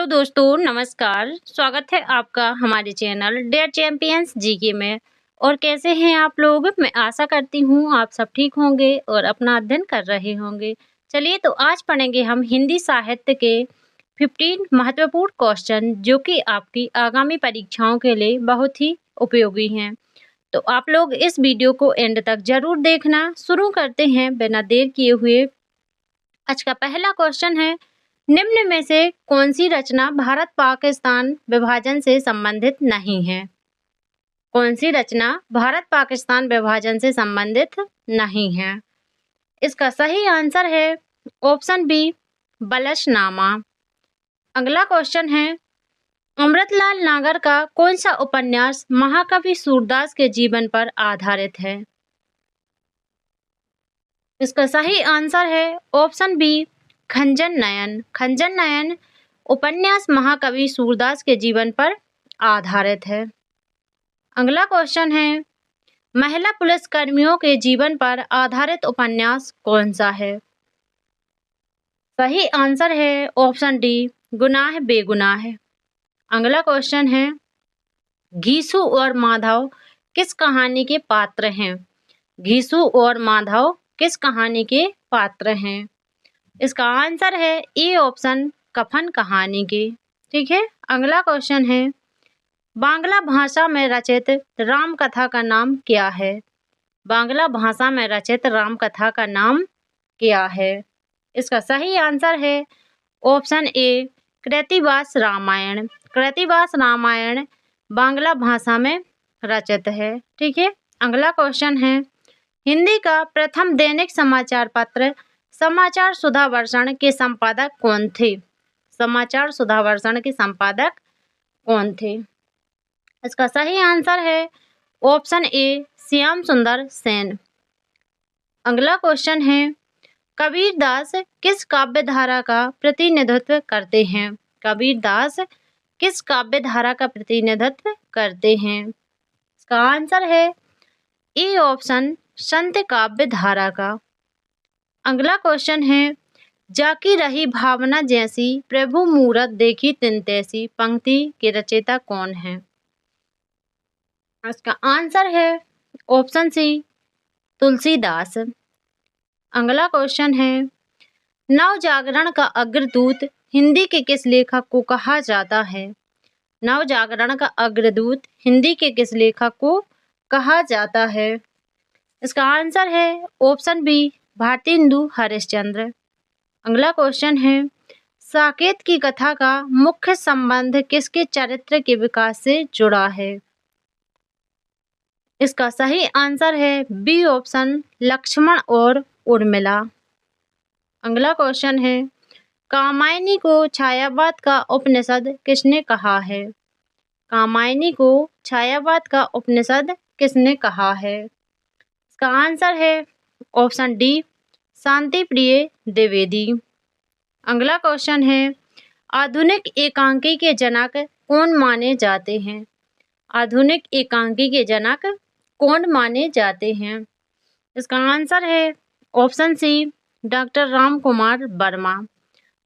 दोस्तों नमस्कार। स्वागत है आपका हमारे चैनल डेयर चैंपियंस जीके में। और कैसे हैं आप लोग? मैं आशा करती हूँ आप सब ठीक होंगे और अपना अध्ययन कर रहे होंगे। चलिए तो आज पढ़ेंगे हम हिंदी साहित्य के 15 महत्वपूर्ण क्वेश्चन जो कि आपकी आगामी परीक्षाओं के लिए बहुत ही उपयोगी हैं। तो आप लोग इस वीडियो को एंड तक जरूर देखना। शुरू करते हैं बिना देर किए हुए। आज का पहला क्वेश्चन है, निम्न में से कौन सी रचना भारत पाकिस्तान विभाजन से संबंधित नहीं है? कौन सी रचना भारत पाकिस्तान विभाजन से संबंधित नहीं है? इसका सही आंसर है ऑप्शन बी, बलशनामा। अगला क्वेश्चन है, अमृतलाल नागर का कौन सा उपन्यास महाकवि सूरदास के जीवन पर आधारित है? इसका सही आंसर है ऑप्शन बी, खंजन नयन। खंजन नयन उपन्यास महाकवि सूरदास के जीवन पर आधारित है। अगला क्वेश्चन है, महिला पुलिसकर्मियों के जीवन पर आधारित उपन्यास कौन सा है? सही आंसर है ऑप्शन डी, गुनाह बेगुनाह। अगला क्वेश्चन है, घीसू और माधव किस कहानी के पात्र हैं? घीसू और माधव किस कहानी के पात्र हैं? इसका आंसर है ए ऑप्शन, कफन कहानी के। ठीक है। अगला क्वेश्चन है, बांग्ला भाषा में रचित राम कथा का नाम क्या है? बांग्ला भाषा में रचित राम कथा का नाम क्या है? इसका सही आंसर है ऑप्शन ए, कृतिवास रामायण। कृतिवास रामायण बांग्ला भाषा में रचित है। ठीक है। अगला क्वेश्चन है, हिंदी का प्रथम दैनिक समाचार पत्र समाचार सुधावर्षण के संपादक कौन थे? समाचार सुधावर्षण के संपादक कौन थे? इसका सही आंसर है ऑप्शन ए, श्याम सुंदर सेन। अगला क्वेश्चन है, कबीरदास किस काव्य धारा का प्रतिनिधित्व करते हैं? कबीरदास किस काव्य धारा का प्रतिनिधित्व करते हैं? इसका आंसर है ए ऑप्शन, संत काव्य धारा का। अगला क्वेश्चन है, जाकी रही भावना जैसी प्रभु मूरत देखी तिन तैसी पंक्ति के रचयिता कौन है? इसका आंसर है ऑप्शन सी, तुलसीदास। अगला क्वेश्चन है, नव जागरण का अग्रदूत हिंदी के किस लेखक को कहा जाता है? नव जागरण का अग्रदूत हिंदी के किस लेखक को कहा जाता है? इसका आंसर है ऑप्शन बी, भारतेंदु हरिश्चंद्र। अगला क्वेश्चन है, साकेत की कथा का मुख्य संबंध किसके चरित्र के विकास से जुड़ा है? इसका सही आंसर है बी ऑप्शन, लक्ष्मण और उर्मिला। अगला क्वेश्चन है, कामायनी को छायावाद का उपनिषद किसने कहा है? कामायनी को छायावाद का उपनिषद किसने कहा है? इसका आंसर है ऑप्शन डी, शांति प्रिय द्विवेदी। अगला क्वेश्चन है, आधुनिक एकांकी के जनक कौन माने जाते हैं? आधुनिक एकांकी के जनक कौन माने जाते हैं? इसका आंसर है option C, doctor Ram Kumar Verma.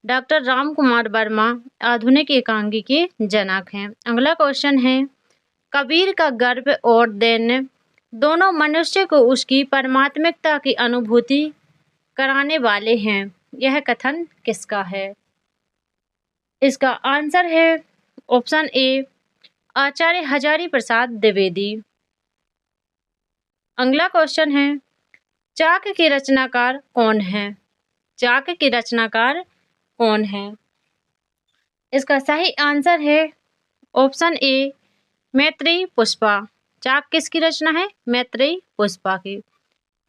Doctor Ram Kumar Verma आधुनिक एकांकी के जनक हैं। अगला क्वेश्चन है, कबीर का गर्व और दैन्य दोनों मनुष्य को उसकी परमात्मिकता की अनुभूति कराने वाले हैं। यह कथन किसका है? इसका आंसर है ऑप्शन ए, आचार्य हजारी प्रसाद द्विवेदी। अगला क्वेश्चन है, चाक के रचनाकार कौन है? चाक के रचनाकार कौन है? इसका सही आंसर है ऑप्शन ए, मैत्रेयी पुष्पा। चाक किसकी रचना है? मैत्रेयी पुष्पा की।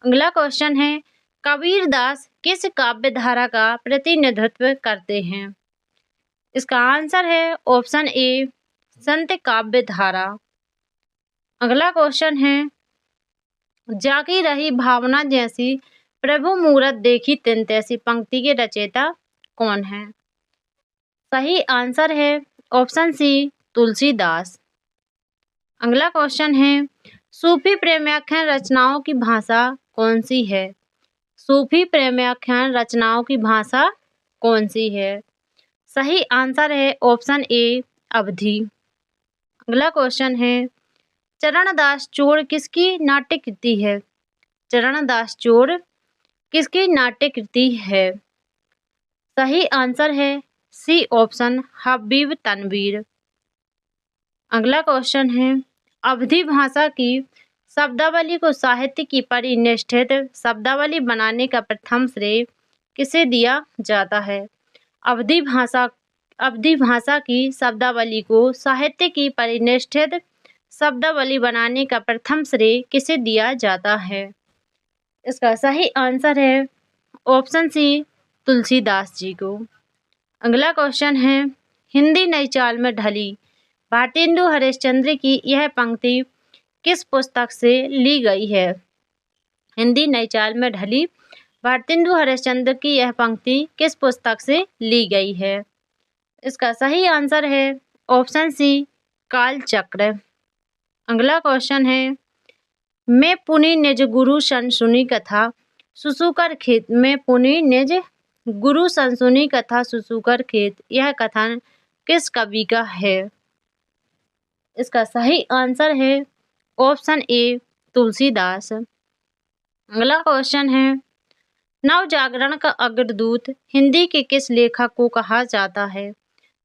अगला क्वेश्चन है, कबीरदास किस काव्य धारा का प्रतिनिधित्व करते हैं? इसका आंसर है ऑप्शन ए, संत काव्य धारा। अगला क्वेश्चन है, जागी रही भावना जैसी प्रभु मूरत देखी तिन तैसी पंक्ति के रचयिता कौन है? सही आंसर है ऑप्शन सी, तुलसीदास। अगला क्वेश्चन है, सूफी प्रेमाख्यान रचनाओं की भाषा कौन सी है? सूफी प्रेमाख्यान रचनाओं की भाषा कौन सी है? सही आंसर है ऑप्शन ए अवधि। अगला क्वेश्चन है चरणदास चोर किसकी नाट्य कृति है? चरणदास चोर किसकी नाट्य कृति है? सही आंसर है सी ऑप्शन हबीब तनवीर। अगला क्वेश्चन है अवधी भाषा की शब्दावली को साहित्य की परिनिष्ठित शब्दावली बनाने का प्रथम श्रेय किसे दिया जाता है? अवधी भाषा की शब्दावली को साहित्य की परिनिष्ठित शब्दावली बनाने का प्रथम श्रेय किसे दिया जाता है? इसका सही आंसर है ऑप्शन सी तुलसीदास जी को। अगला क्वेश्चन है हिंदी नई चाल में ढली भारतेंदु हरिश्चंद्र की यह पंक्ति किस पुस्तक से ली गई है? हिंदी नई चाल में ढली भारतेंदु हरिश्चंद्र की यह पंक्ति किस पुस्तक से ली गई है? इसका सही आंसर है ऑप्शन सी कालचक्र। अगला क्वेश्चन है मैं पुनि निज गुरु सन सुनी कथा सुसुकर खेत में पुनि निज गुरु सन सुनी कथा सुसुकर खेत यह कथन किस कवि का है? इसका सही आंसर है ऑप्शन ए तुलसीदास। अगला क्वेश्चन है नव जागरण का अग्रदूत हिंदी के किस लेखक को कहा जाता है?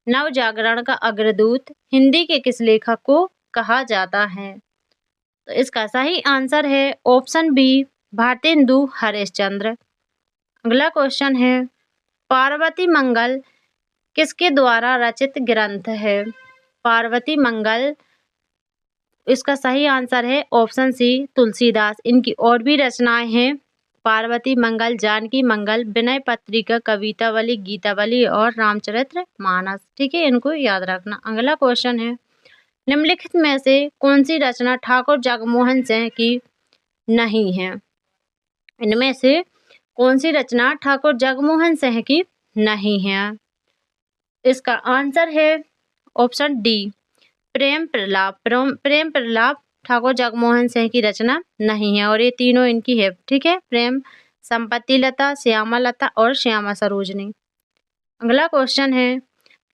नव जागरण का अग्रदूत हिंदी के किस लेखक को कहा जाता है? तो इसका सही आंसर है ऑप्शन बी भारतेंदु हरिश्चंद्र। अगला क्वेश्चन है पार्वती मंगल किसके द्वारा रचित ग्रंथ है? पार्वती मंगल इसका सही आंसर है ऑप्शन सी तुलसीदास। इनकी और भी रचनाएं हैं पार्वती मंगल, जानकी मंगल, विनय पत्रिका, कवितावली, गीतावली और रामचरित्र मानस। ठीक है, इनको याद रखना। अगला क्वेश्चन है निम्नलिखित में से कौन सी रचना ठाकुर जगमोहन सिंह की नहीं है? इनमें से कौन सी रचना ठाकुर जगमोहन सिंह की नहीं है? इसका आंसर है ऑप्शन डी प्रेम प्रलाप। प्रेम प्रलाप ठाकुर जगमोहन सिंह की रचना नहीं है और ये तीनों इनकी है। ठीक है, प्रेम, संपत्ति लता, श्यामा लता और श्यामा सरोजनी। अगला क्वेश्चन है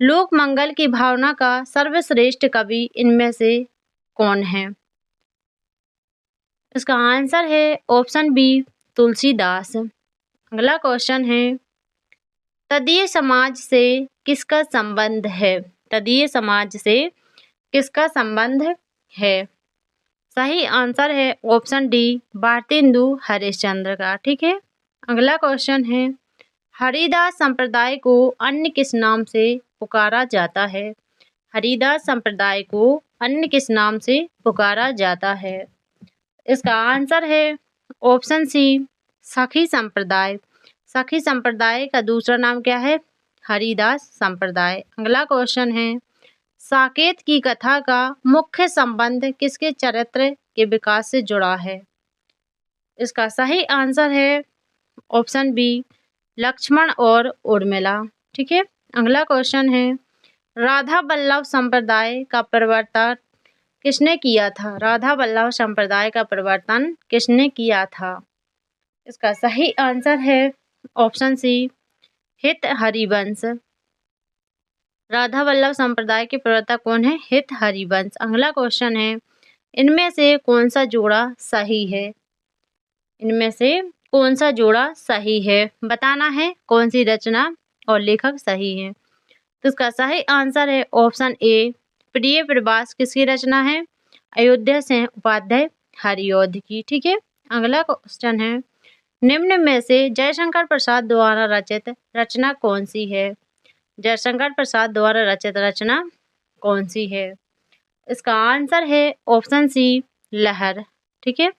लोक मंगल की भावना का सर्वश्रेष्ठ कवि इनमें से कौन है? इसका आंसर है ऑप्शन बी तुलसीदास। अगला क्वेश्चन है तदीय समाज से किसका संबंध है? तदीय समाज से किसका संबंध है? सही आंसर है ऑप्शन डी भारतेंदु हरिश्चंद्र का। ठीक है, अगला क्वेश्चन है हरिदास संप्रदाय को अन्य किस नाम से पुकारा जाता है? हरिदास संप्रदाय को अन्य किस नाम से पुकारा जाता है? इसका आंसर है ऑप्शन सी सखी संप्रदाय। सखी संप्रदाय का दूसरा नाम क्या है? हरिदास संप्रदाय। अगला क्वेश्चन है साकेत की कथा का मुख्य संबंध किसके चरित्र के विकास से जुड़ा है? इसका सही आंसर है ऑप्शन बी लक्ष्मण और उर्मिला। ठीक है, अगला क्वेश्चन है राधा वल्लभ संप्रदाय का प्रवर्तन किसने किया था? राधा वल्लभ संप्रदाय का प्रवर्तन किसने किया था? इसका सही आंसर है ऑप्शन सी हित हरिवंश। राधा वल्लभ संप्रदाय के प्रवर्तक कौन है? हित हरिवंश। अगला क्वेश्चन है इनमें से कौन सा जोड़ा सही है? इनमें से कौन सा जोड़ा सही है? बताना है कौन सी रचना और लेखक सही है। तो इसका सही आंसर है ऑप्शन ए प्रिय प्रवास किसकी रचना है? अयोध्या सिंह उपाध्याय हरिऔध की। ठीक है, अगला क्वेश्चन है निम्न में से जयशंकर प्रसाद द्वारा रचित रचना कौन सी है? जयशंकर प्रसाद द्वारा रचित रचना कौन सी है? इसका आंसर है ऑप्शन सी लहर। ठीक है,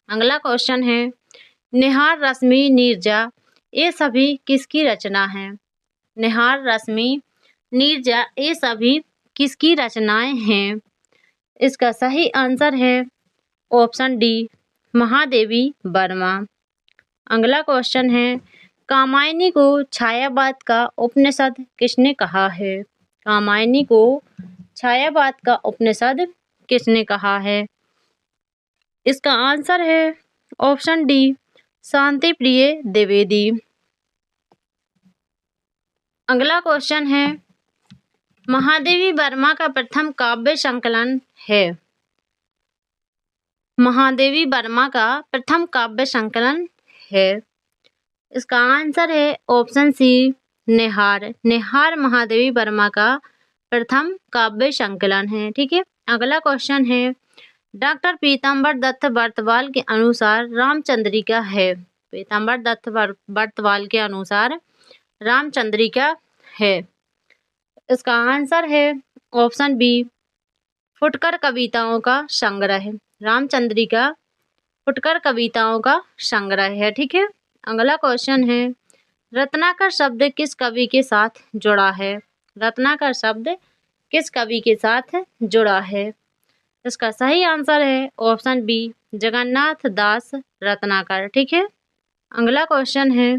अगला क्वेश्चन है निहार, रश्मि, नीरजा ये सभी किसकी रचना है? निहार, रश्मि, नीरजा ये सभी किसकी रचनाएं हैं? इसका सही आंसर है ऑप्शन डी महादेवी वर्मा। अगला क्वेश्चन है कामायनी को छायावाद का उपनिषद किसने कहा है? कामायनी को छायावाद का उपनिषद किसने कहा है? इसका आंसर है ऑप्शन डी शांति प्रिय द्विवेदी। अगला क्वेश्चन है, महादेवी वर्मा का प्रथम काव्य संकलन है। महादेवी वर्मा का प्रथम काव्य संकलन है। इसका आंसर है ऑप्शन सी, निहार। निहार महादेवी वर्मा का प्रथम काव्य संकलन है। ठीक है। अगला क्वेश्चन है, डॉक्टर पीताम्बर दत्त बर्तवाल के अनुसार रामचंद्रिका है। पीताम्बर दत्त बर्तवाल के अनुसार रामचंद्रिका है। इसका आंसर है ऑप्शन बी, फुटकर कविताओं का संग्रह। रामचंद्रिका फुटकर कविताओं का संग्रह है। ठीक है। अगला क्वेश्चन है, रत्नाकर शब्द किस कवि के साथ जुड़ा है। रत्नाकर शब्द किस कवि के साथ जुड़ा है। इसका सही आंसर है ऑप्शन बी, जगन्नाथ दास रत्नाकर। ठीक है। अगला क्वेश्चन है,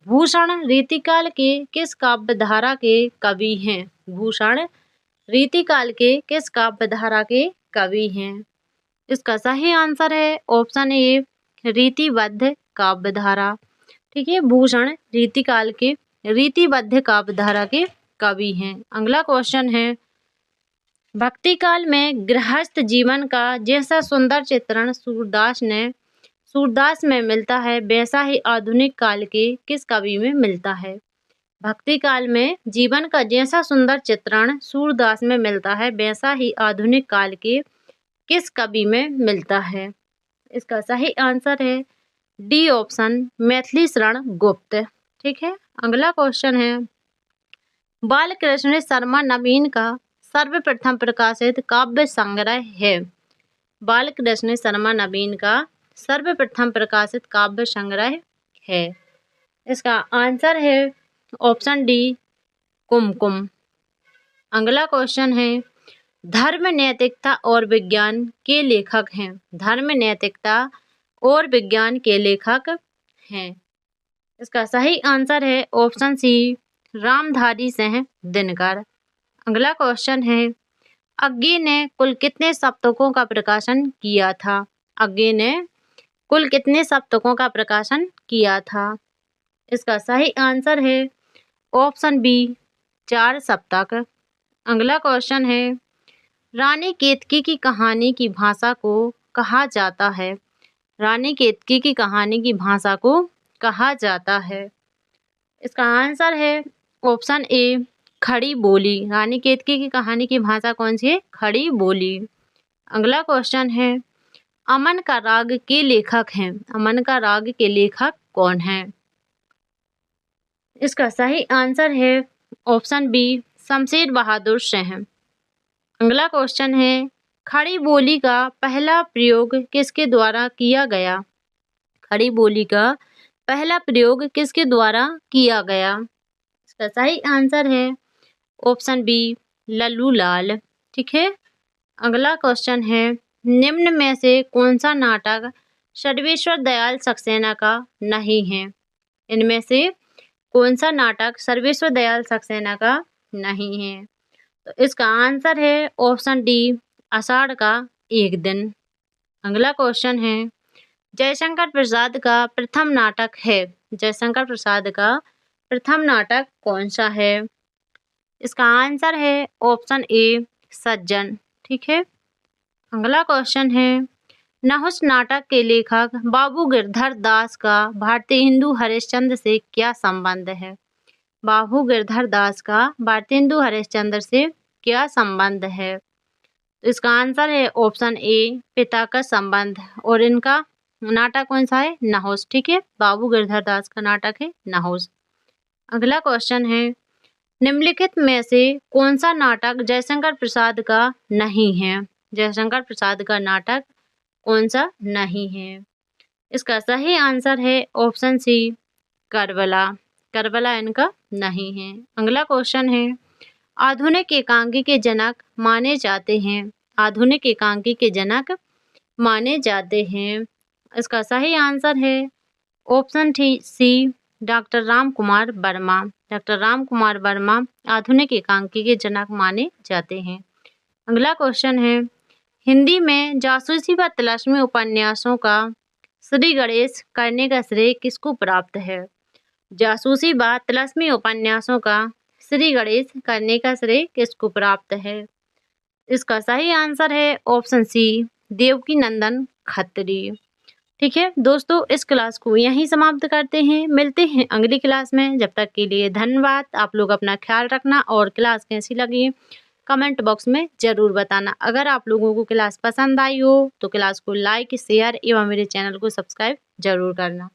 भूषण रीतिकाल के किस काव्य धारा के कवि हैं। भूषण रीतिकाल के किस काव्य धारा के कवि हैं। इसका सही आंसर है ऑप्शन ए, रीतिबद्ध काव्य धारा। ठीक है। भूषण रीतिकाल के रीतिबद्ध काव्य धारा के कवि हैं। अगला क्वेश्चन है, भक्ति काल में गृहस्थ जीवन का जैसा सुंदर चित्रण सूरदास में मिलता है, वैसा ही आधुनिक काल के किस कवि में मिलता है। भक्ति काल में जीवन का जैसा सुंदर चित्रण सूरदास में मिलता है, वैसा ही आधुनिक काल के किस कवि में मिलता है। इसका सही आंसर है डी ऑप्शन, मैथिली शरण गुप्त। ठीक है। अगला क्वेश्चन है, बालकृष्ण शर्मा नवीन का सर्वप्रथम प्रकाशित काव्य संग्रह है। बालकृष्ण शर्मा नवीन का सर्वप्रथम प्रकाशित काव्य संग्रह है। इसका आंसर है ऑप्शन डी, कुमकुम। अगला क्वेश्चन है, धर्म, नैतिकता और विज्ञान के लेखक हैं। धर्म, नैतिकता और विज्ञान के लेखक हैं। इसका सही आंसर है ऑप्शन सी, रामधारी सिंह दिनकर। अगला क्वेश्चन है, अज्ञे ने कुल कितने सप्तकों का प्रकाशन किया था। अज्ञे ने कुल कितने सप्तकों का प्रकाशन किया था। इसका सही आंसर है ऑप्शन बी, 4 सप्तक। अगला क्वेश्चन है, रानी केतकी की कहानी की भाषा को कहा जाता है। रानी केतकी की कहानी की भाषा को कहा जाता है। इसका आंसर है ऑप्शन ए, खड़ी बोली। रानी केतकी की कहानी की भाषा कौन सी है, खड़ी बोली। अगला क्वेश्चन है, अमन का राग के लेखक हैं। अमन का राग के लेखक कौन हैं। इसका सही आंसर है ऑप्शन बी, शमशेर बहादुर सिंह। अगला क्वेश्चन है, खड़ी बोली का पहला प्रयोग किसके द्वारा किया गया। खड़ी बोली का पहला प्रयोग किसके द्वारा किया गया। इसका सही आंसर है ऑप्शन बी, लल्लू लाल। ठीक है। अगला क्वेश्चन है, निम्न में से कौन सा नाटक सर्वेश्वर दयाल सक्सेना का नहीं है। इनमें से कौन सा नाटक सर्वेश्वर दयाल सक्सेना का नहीं है। तो इसका आंसर है ऑप्शन डी, आषाढ़ का एक दिन। अगला क्वेश्चन है, जयशंकर प्रसाद का प्रथम नाटक है। जयशंकर प्रसाद का प्रथम नाटक कौन सा है। इसका आंसर है ऑप्शन ए, सज्जन। ठीक है। अगला क्वेश्चन है, नहुष नाटक के लेखक बाबू गिरधर दास का भारतीय हिंदू हरिश्चंद्र से क्या संबंध है। बाबू गिरधर दास का भारतीय हिंदू हरिश्चंद्र से क्या संबंध है। तो इसका आंसर है ऑप्शन ए, पिता का संबंध। और इनका नाटक कौन सा है, नहुष। ठीक है। बाबू गिरधर दास का नाटक है नहुष। अगला क्वेश्चन है, निम्नलिखित में से कौन सा नाटक जयशंकर प्रसाद का नहीं है। जयशंकर प्रसाद का नाटक कौन सा नहीं है। इसका सही आंसर है ऑप्शन सी, करबला। करबला इनका नहीं है। अगला क्वेश्चन है, आधुनिक एकांकी के जनक माने जाते हैं। आधुनिक एकांकी के जनक माने जाते हैं। इसका सही आंसर है option C, doctor Ram Kumar Verma. Doctor Ram Kumar Verma आधुनिक एकांकी के जनक माने जाते हैं। अगला क्वेश्चन है, हिंदी में जासूसी व तलाशमी उपन्यासों का श्री गणेश करने का श्रेय किसको प्राप्त है। जासूसी व तिलस्मी उपन्यासों का श्री गणेश करने का श्रेय किसको प्राप्त है? इसका सही आंसर है ऑप्शन सी, देवकी नंदन खत्री। ठीक है दोस्तों, इस क्लास को यहीं समाप्त करते हैं। मिलते हैं अगली क्लास में। जब तक के लिए धन्यवाद। आप लोग अपना ख्याल रखना और क्लास कैसी लगी कमेंट बॉक्स में ज़रूर बताना। अगर आप लोगों को क्लास पसंद आई हो तो क्लास को लाइक, शेयर एवं मेरे चैनल को सब्सक्राइब जरूर करना।